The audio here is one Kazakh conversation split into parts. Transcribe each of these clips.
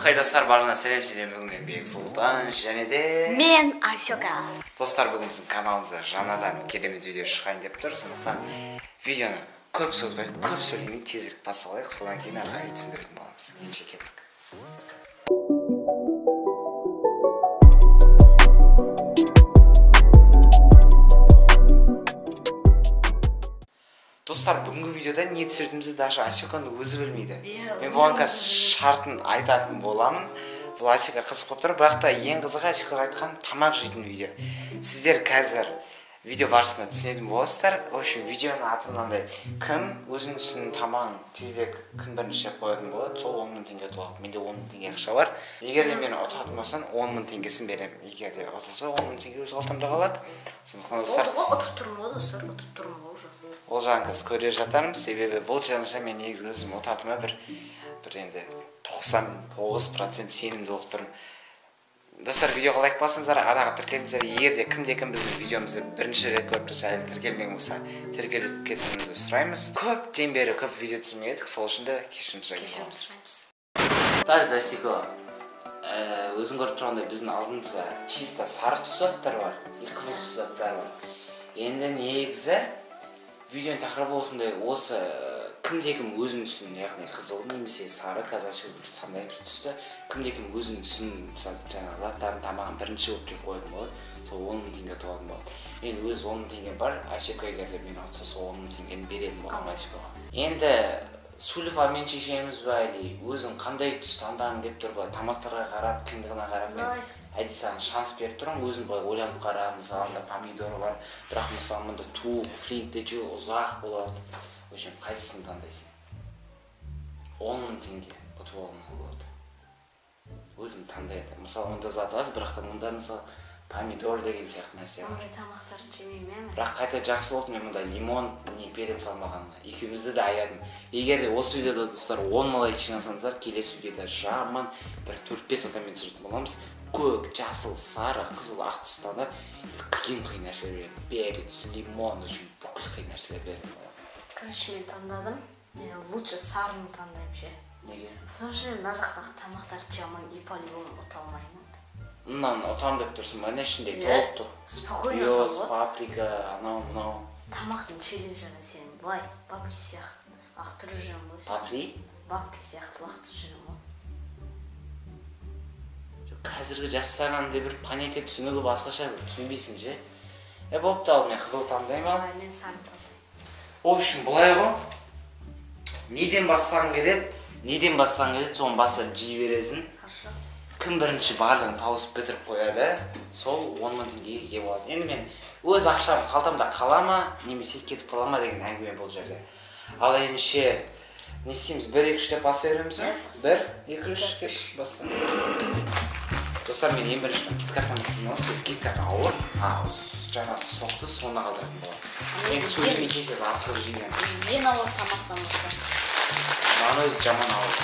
Қай достар, барлығына сәлем, бүгін мен Бек Сұлтан және де мен Асёка. Достар, бүгін біздің каналымызда жаңадан керемет видео шығайын деп тұр. Сондықтан видеоны көп созбай, көп сөйлемей тезірек басталайық. Содан кейін ары қарай түсіндіретін боламыз. Ендеше кеттік. Достар, бүгінгі видеода не түсіретімізді даже Асёканы өзі білмейді. Мен бұған шартын айтатын боламын. Бұл Асёка қызық болып тұр, бірақ та ең қызығы Асёкаға айтқан тамақ жейтін видео. Сіздер қазір видео барысында түсінетін боласыздар. В общем, видеоның аты мынандай: кім өзінің түсінің тамағын тезірек кім бірінші жеп қоятын болады, сол 10 000 теңге ұтылады. Менде 10 000 теңге ақша бар. Егер де мені ұтатын болсаң, 10 000 теңгесін беремін. Егер де ұтылса, 10 000 теңге өз қалтамда қалады. Сондықтан достар, ұтып тұрмын ғой достар, ұтып тұрмын ғой уже. Ол жағын қазір көре жатармыз, себебі бұл челленджде мен негізі өзім ұтатыма бір енді 99% сенімді болып тұрмын. Достар, видеоға лайк басыңыздар, араға тіркеліңіздер. Егер де кімде-кім біздің видеомызды бірінші рет көріп тұрса, әлі тіркелмеген болса, тіркеліп кетуіңізді сұраймыз. Көптен бері көп видео түсірмей едік, сол үшін де кешірім сұраймыз. Так, Асёка, өзің көріп тұрғандай біздің алдымызда чисто сары түс заттар бар, қызыл түс заттар бар. Енді негізі видеоның тақырыбы осындай, осы кімде-кім өзінің түсін, яғни қызыл немесе сары, қазір сөйлеміз таңдаймыз түсті, кімде-кім өзінің түсін, заттарын, тамағын бірінші болып жеп қоятын болады, сол 10 000 теңге ұтылатын болады. Мен өз 10 000 теңгем бар, Асёка егер де мен ұтса сол 10 000 теңгені беретін боламын Асёкаға. Енді сөйлеп мен шешеміз ба, или өзің қандай түс таңдағың келіп тұр ба, тамақтарға қарап, қиындығына қарап, мен әйді саған шанс беріп тұрмын, өзің былай ойланып қара. Мысалы, мында помидор бар, бірақ мысалы мында туық, флинтте жеу ұзақ болады. В общем, қайсысын таңдайсың? 10 000 теңге ұтып алуыңа болады. Өзің таңдайды. Мысалы, мында зат аз, бірақ та мында мысалы помидор деген сияқты нәрсе бар. Ондай тамақтарды жемеймін. Бірақ қайта жақсы болды, мен мында лимон не перец салмағанына. Екеумізді де аядым. Егер де осы видеода достар 10 000 лайк жинасаңыздар, келесі видеода жаман бір 4-5 адаммен түсіретін боламыз. Көк, жасыл, сары, қызыл, ақ түс таңдап, қиын нәрселер беремін. Перец, лимон үшін бүкіл қиын нәрселер беремін. Короче, мен таңдадым. Мен лучше сарыны таңдаймын ше. Неге? Потому что мен мына жақтағы тамақтарды жаман и по-любому ұта алмаймын. Мынаны ұтам деп тұрсың ба? Не ішінде толып тұр? Спокойно ұта ғой. Паприка, анау, мынау. Тамақтың челленджіне сен былай бабки сияқты лақтырып жүрмін ғой. Папри? Бабки сияқты лақтырып жүрмін ғой. Қазіргі жастардан бір понятие түсінігі басқаша, түсінбейсің же. Болыпты, ал мен қызыл таңдаймын ал. Мен сары таңдаймын. Ол үшін бұлай ғой. Неден бассаң келеді, соны бастап жей бересің. Кім бірінші барлығын тауысып бітіріп қояды, сол 10 000 теңгеге ие болады. Енді мен өз ақшам қалтамда қала ма, немесе кетіп қала ма деген әңгіме бұл жерде. Ал ендеше не істейміз? 1-2 деп баса береміз бе? 1-2-3 бастан. Достар, мен ең бірінші киткаттан істеймін, сол киткат ауыр, жаңағы соқты соңына қалдыратын болады. Енді сөйлемей кесіз асығып жеймін. Ең ауыр тамақтан бастан. Маған өзі жаман ауыр.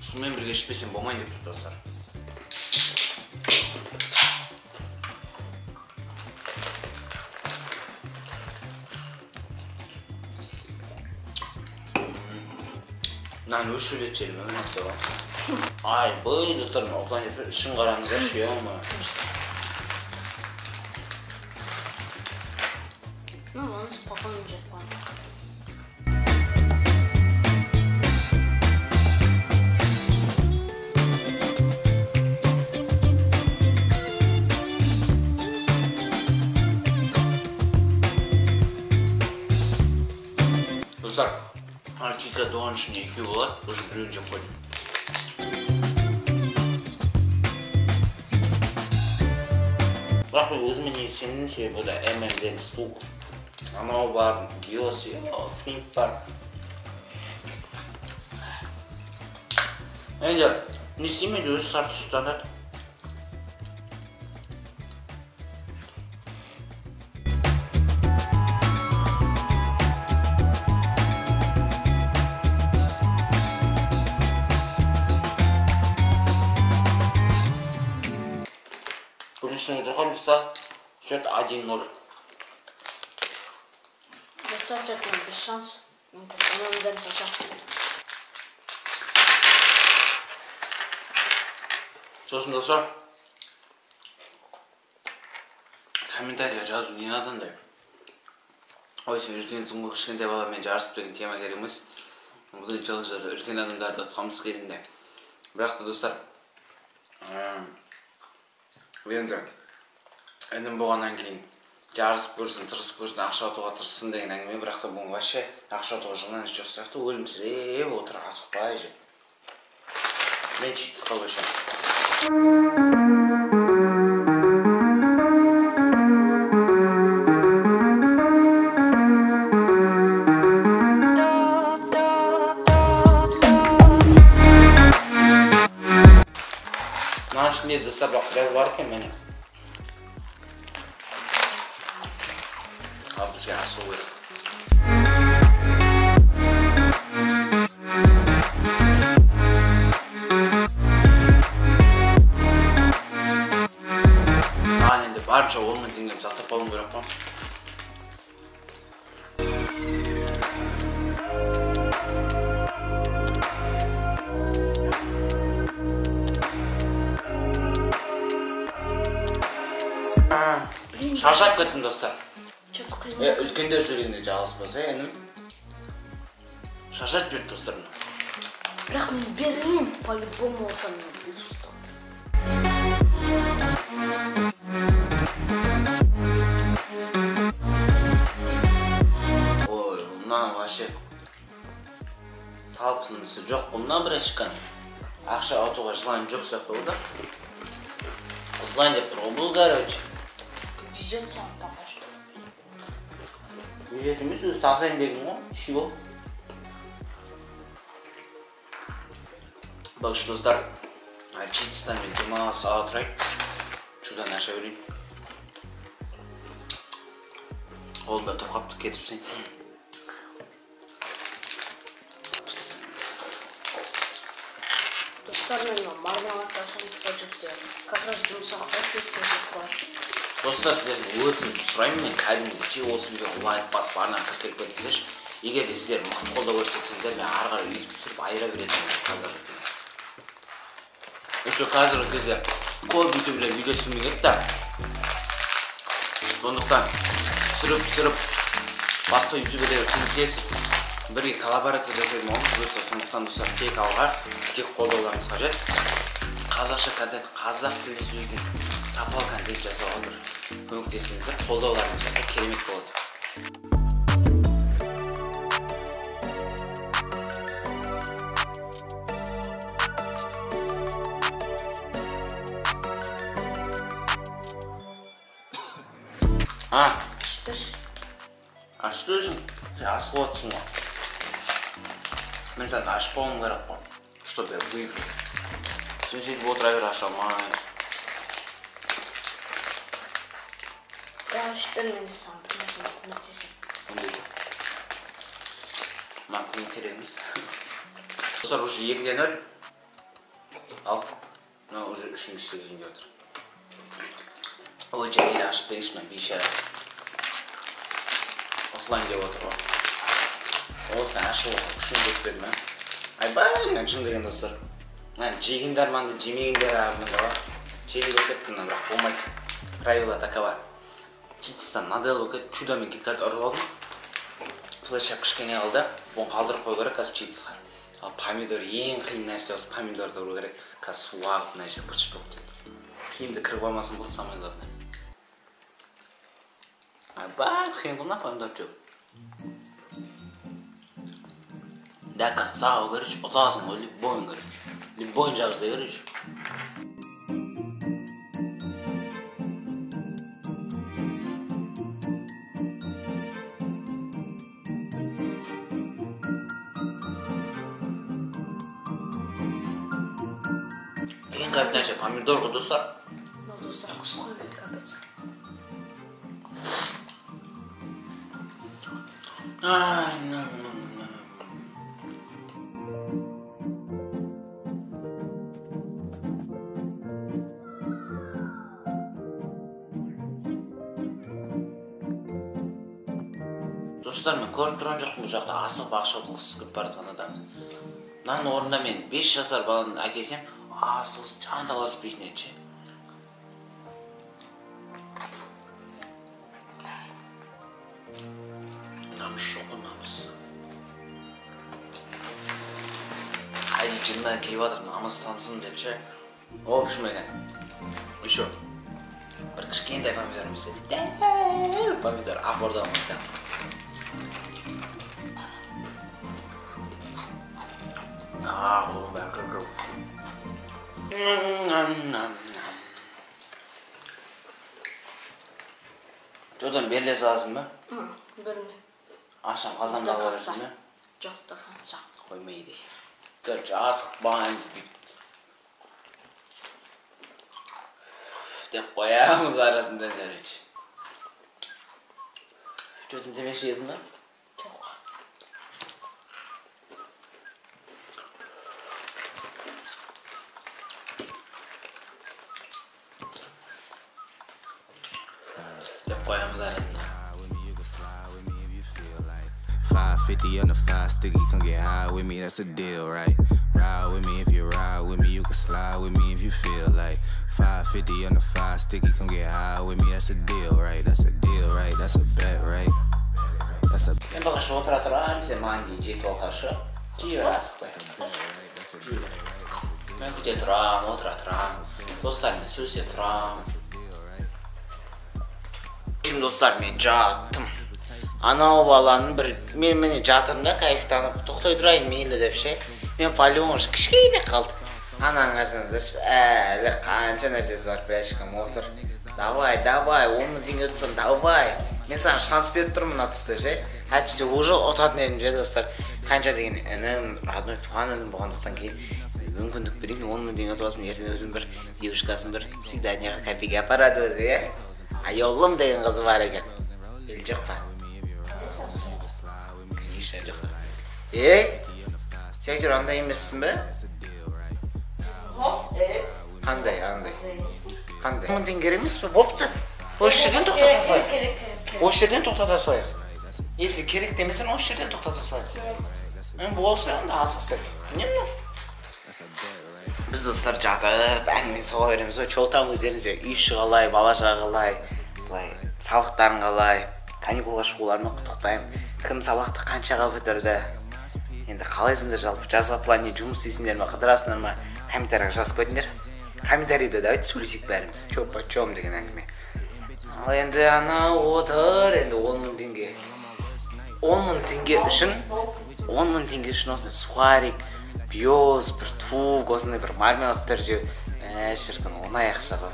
Сумен бірге ішпесем болмайын деп тұр достар. Мынаны үш рет жедім, өңнесі бар. Ай, бұй достар, ұлтан деп ішін қараңыздар, шүйе ма? Ну, оны спокойно жеп қойды. Достар, артика доған ішінде екеу болады, уже біреуін жеп қойдым. Бірақ мен өзіме не сенің ше, бұда M&M стук, анау бар, Гиос, Флинт бар. Енді, не істемейді өзі сары түс таңдады. решение закончится. Счет 1-0. Достаточно без шанс. Анамдан саша. Сосын достар, комментария жазу не надандай. Ой, сен үлкен соңғы кішкентай баламен жарысып деген тема керек емес. Бұл жылы үлкен адамдарды ұтқамыз кезінде. Бірақ та достар, енді болғаннан кейін жарысып көрсін, тырысып көрсін, ақша ұтуға тырыссын деген әңгіме. Бірақ та бұл вообще ақша ұтуға жылынан жоқ сияқты өлімсіреп отыр, асықпай же. Мен читсқа көшемін. Мына ішінде достар біраз бар екен міне. Ал бізге асу керек. Маған енді барынша 10 000 теңгем сақтап қалуым керек қой. Шаршап кеттім достар. Что-то қиын. Үлкендер сөйлегенде жалғызбаса, енім. Шаршап жүрді достар. Бірақ мен бермеймін, по-любому отанын бұйыстым. Ой, мына вообще талпынысы жоқ қой мына бір ашқан. Ақша ұтуға жылан жоқ сияқты ғой да. Жылан деп тұр ғой бұл, короче. Бюджет саған пока что. Бюджет емес, өзі таза еңбегің ғой, ши бол. Бak şu dostlar, читстан мен демалыс ала тұрайын. Чудан аша берейін. Қолымда тұрып қапты, кетіпсің. Достар, мен мармеладты ашамыз почетте. Как раз жұмсақта тез-тез қой. Достар, сіздердің өтініп сұраймын, мен кәдімгі осы видеоға лайк басып арнаған кіріп кетсеңіздерші. Егер де сіздер мықты қолдау көрсетсеңіздер, мен ары қарай өйтіп түсіріп айыра беретінмін қазір. Еще қазіргі кезде көп ютуберлер видео түсірмей кетті. Сондықтан түсіріп басқа ютуберлерге көмектесіп бірге коллаборация жасайтын боламыз. Достар, сондықтан достар тек алға, тек қолдауларыңыз қажет. Қазақша контент, қазақ тілінде сөйлейтін сапалы контент жасауға бір көмектесіңіздер, қолдауларыңыз болса керемет болады. Ашты өзің, асық отсың ғой. Мен сән ашып болуым керек қой, чтоб я выиграл. Сен сөйтіп отыра бер аша алмай. Ашып бер, мен де саған бір нәрсені көмектесем. Ондай жоқ. Маған көмек керек емес. Достар, уже 2-0. Ал, мына уже 3-шісі күйінде отыр. Ой, жәйді ашып берейші мен бейшара. Осылайын деп отыр ғой. Осыны ашып оғы күшін деп берді ме? Айбай, жын деген достар. Жегендер манды, жемегендер ағымында бар. Жегі өтептін, бірақ болмайды. Правила такова. Читстан надел болып кет, чудамен кеткат ұрып алдым. Флешап кішкене алды. Бұны қалдырып қой керек, қазір читсқа. Ал помидор ең қиын нәрсе осы помидорды ұру керек. Қазір су ағып мына жер бұршып болып кетті. Киімді кіріп қоймасын болды самай главное. Айбай, қиын қылна помидор жоқ. Дәкан, сағау көріш, ұтасың ғой, бойын көріш. Бойын жағыздай көріш. Ең қайып нәрсе помидор ғой достар. Достар, қысқы кет капец. Достар, мен көріп тұрған жоқпын, бұл жақта асығып ақша ұтқысы кіріп бара жатқан адамды. Мынаның орнында мен 5 жасар баланы әкелсем, асығып жанталасып дейтін еді ше. Намыс жоқ қой, намыс. Айди жыннан келіп жатыр, намыс тансын деп ше. В общем, еще бір кішкентай помидор мысалы, дәл помидор апордаған сияқты. Қолым бәрі қырқып. Жодан беріле саласың ба? Берме. Ақшам қалдамда қала берсің бе? Жоқ та қанша. Қоймайды. Короче, асық баған деп қоямыз арасында, короче. Жодан демекші езің ба? Жоқ. Деп қоямыз арасында. 550 on the 5 sticky, come get high with me, that's a deal, right? Ride with me if you ride with me, you can slide with me if you feel like 550 on the 5 sticky, come get high with me, that's a deal, right? That's a deal, right? That's a bet, right? That's a Мен бағашы отыра тұрам, сен маған дейін жетіп ал қаршы. Жиыр асықпай. Мен күте тұрам, отыра тұрам. Достармен сөйлесе тұрам. Достар, мен жаттым. Анау баланың бір, мен мені жатырым да, кайфтанып, тоқтай тұрайын мейлі деп ше. Мен полион кішкене қалды. Анаң қарсаңыздар, әлі қанша нәрсесі бар, пляшкам отыр. Давай, 10 теңге ұтсын, давай. Мен саған шанс беріп тұрмын мына тұста ше. Әйтпесе уже ұтатын едім ше достар. Қанша деген інім, родной туған інім болғандықтан кейін мүмкіндік берейін, 10 теңге ұтасың, ертең өзім бір девушкасын бір свиданиеға кәпеге апарады өзі, е? Айолым деген қызы бар екен. Білі жоқ па? Конечно, жоқ та. Шәкір, андай емессің бе? Қандай? 10 теңге керек емес пе? Бопты. Осы жерден тоқтата салайық. Осы жерден тоқтата салайық. Если керек демесең, осы жерден тоқтата салайық. Мен болса, онда асықсақ. Не мынау? Біз достар жатып, әңгіме соға береміз. Чолтам өздеріңізге үй іші қалай, бала-шаға қалай, сабақтарын қалай, каникулға шығуларымен құттықтаймын. Кім сабақты қаншаға бітірді? Енді қалайсыңдар жалпы? Жазға плане жұмыс істейсіңдер ме, қыдырасыңдар ма? Комментарийға жазып қойдыңдар. Комментарийде давайте сөйлесейік бәріміз. Чё почем деген әңгіме. Ал енді анау отыр, енді 10.000 теңге. 10.000 теңге үшін осындай сухарик, биоз, бір тук, осындай бір маринадтар жеу. Шіркін, оңай ақша ғой.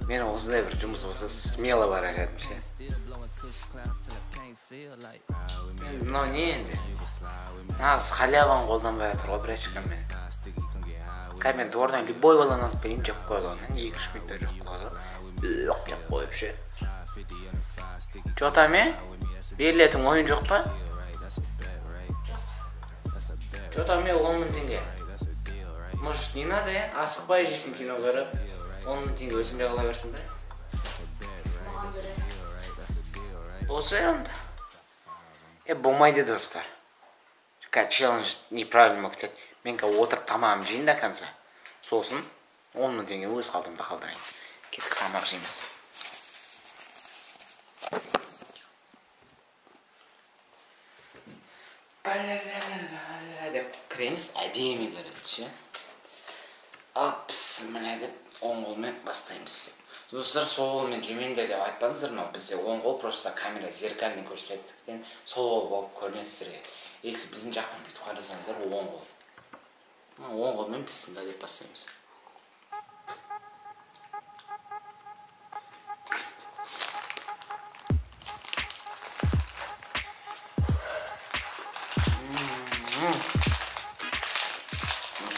Мен осындай бір жұмыс болса смело бара жатырмын ше. Мынау не енді? Нағыз халяваны қолданбай жатыр ғой бірәшкаммен. Мен двордан любой баланы алып берейін, жеп қойды оны. 2-3 минутта жоқ қылады. Жеп қойып ше. Жотаме? Берілетін ойын жоқ па? Жотаме 10.000 теңге. Может, не надо, е? Асықпай жейсің кино көріп. 10.000 теңге өзімде қала берсін бе? Болса онда. Болмайды достар. Челлендж неправильно өтеді. Мен отырып тамағым жейін да конца. Сосын 10.000 теңге өз қалдымда қалдырайын. Кеттік тамақ жейміз. Деп кіреміз, әдемі көреді ше. Бісміллә деп оң қолмен бастаймыз. Достар, сол қолмен жемеңдер деп айтпаңыздар ма? Бізде оң қол просто камера зеркальный көрсеттіктен сол қол болып көрінеді сіздерге. Если біздің жақпен бүйтіп қарасаңыздар, оң қол. Оң қолмен бісміллә деп бастаймыз.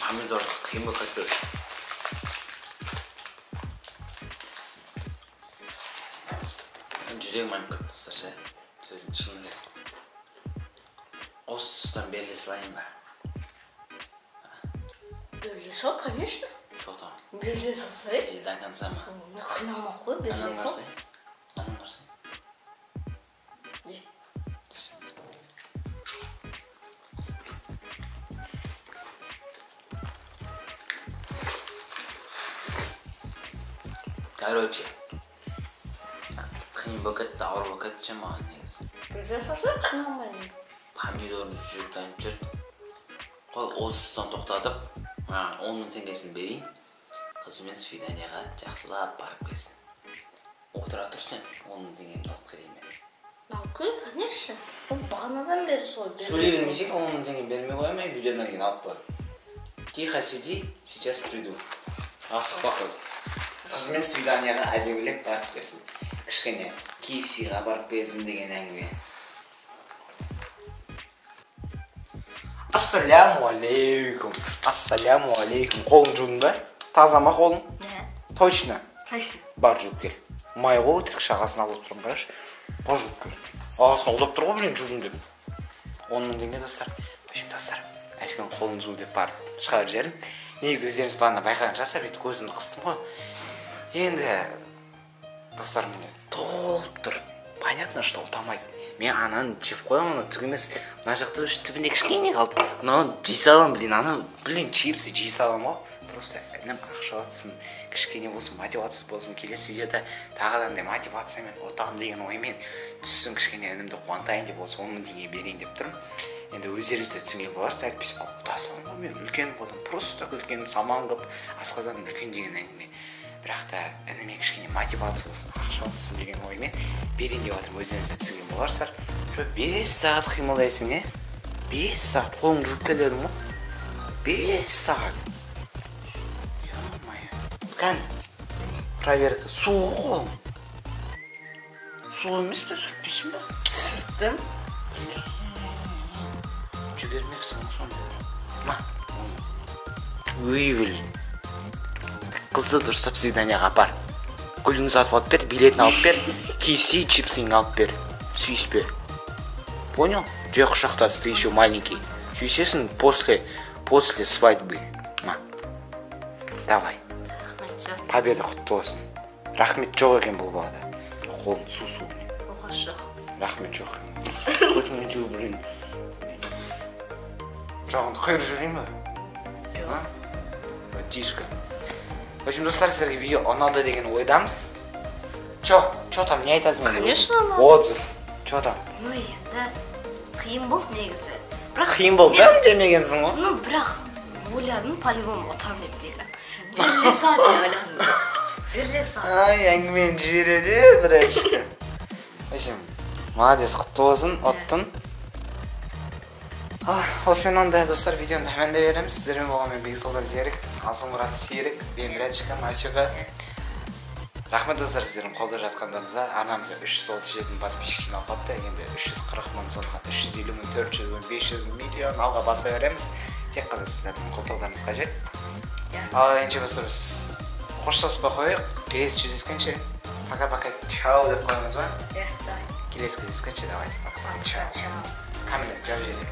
Помидор қимыл қатыр. Жүрегім айнып кетті достар ше. Сөздің шыны керек. Осы тұстан беріле салайын ба? Беріле сал, конечно. Что-то. Беріле салсай. Или до конца ма? Қинамақ қой, беріле сал. Анан нарсай. Не? Короче. Қиын болып кетті, ауыр болып кетті маған негізі. Жасаса қиналмаймын. Помидорын жүріп жүріп қол осыдан тоқтатып, маған 10 мың теңгесін берейін. Қызымен свиданияға жақсылап барып келсін. Отыра тұрсын, 10 мың теңгемді алып келейін мен. Мүмкін, конечно. Бұл бағанадан бері солай Сөйлей бермесең 10 мың теңге бермей қоймай, видеодан кейін алып қой. Тихо сиди, сейчас приду. Асықпа қой. Қызымен свиданияға әдемілеп барып келсін. Кішкене KFC-ға барып келсін деген әңгіме. Ассаляму-алейкум. Ассаляму-алейкум. Қолың жудың ба? Таза ма қолың? Да. Точно. Точно. Бар жуып кел. Май ғой, өтірік шағасын алып тұрын қараш. Бар жуып кел. Ағасын ұлдап тұр ғой, білен жудым деп. 10 мың теңге достар. Өшім достар. Әшкен қолың жу деп барып шығарып жерім. Негізі өздеріңіз бағана байқаған шығарсыздар, бүйтіп көзімді қыстым ғой. Енді достар міне толып тұр. Понятно, что ұтамайды. Мен ананы жеп қоямын, түк емес. Мына жақта түбінде кішкене қалды. Мынаны жей салам, чипсы жей салам ғой. Просто інім ақша атсын, кішкене болсын, мотивация болсын. Келесі видеода тағыдан мотивациямен ұтам деген оймен түссін, кішкене інімді қуантайын деп болса 10 мың теңге берейін деп тұрмын. Енді өздеріңіз де түсінген боласыздар, әйтпесе ұтасың ғой, мен үлкен болдым, просто үлкен саман қып, асқазаным үлкен деген әңгіме. Бірақ та ініме кішкене мотивация болсын, ақша болсын деген оймен берейін деп жатырмын, өздеріңіз де түсінген боларсыздар. 5 сағат қимылдайсың, 5 сағат қолың жуып келеді ме? 5 сағат. Кән, проверка, суы қолың. Суы емес пе, сүртпейсің бе? Сүрттім. Жүгермексің сонда. Ма? Өй біл. Қызды дұрыстап свиданияға апар. Гүлін сатып алып бер, билетін алып бер, KFC чипсың алып бер. Сүйіспе. Понял? Же құшақтасы, ты еще маленький. Сүйсесің после свадьбы. Ма? Давай. Победа құтты болсын. Рахмет жоқ екен бұл бағда. Қолын су. Оғаш жоқ. Рахмет жоқ. Көтімін жу білейін. Жағынды қайыр жүрейін бі? Братишка. В общем, достар, сіздерге видео ұнады деген ойдамыз. Чо там, не айтасың? Конечно, ұнады. Отзыв. Чо там? Ну, енді қиын болды негізі. Қиын болды, да? Жемегенсің ғой? Ну, бірақ ойладым, по-любому ұтам деп деген. Бірле сағат деп ойладым. Бірле сағат. Ай, әңгімен жібереді, братишка. В общем, молодец, құтты болсын, ұттың. Осымен онда достар, видеоны тәмәнде береміз. Сіздермен болған мен Бексұлтан Серік, Асылмұрат Серік, мен Братишка, Машуға. Рахмет достар, сіздердің қолдап жатқандарыңызға. Арнамызға 337 подписчик жиналып қалыпты. Енді 340 мың, сондықтан 350 мың, 400 мың, 500 миллион алға баса береміз. Тек қана сіздердің қолдаударыңыз қажет. Ал енді достар, біз қоштаспай қояйық. Келесі жүздескенше пока-пока чао деп қоямыз ба? Давай. Келесі кездескенше давайте пока-пока чао. Камера жау жерде.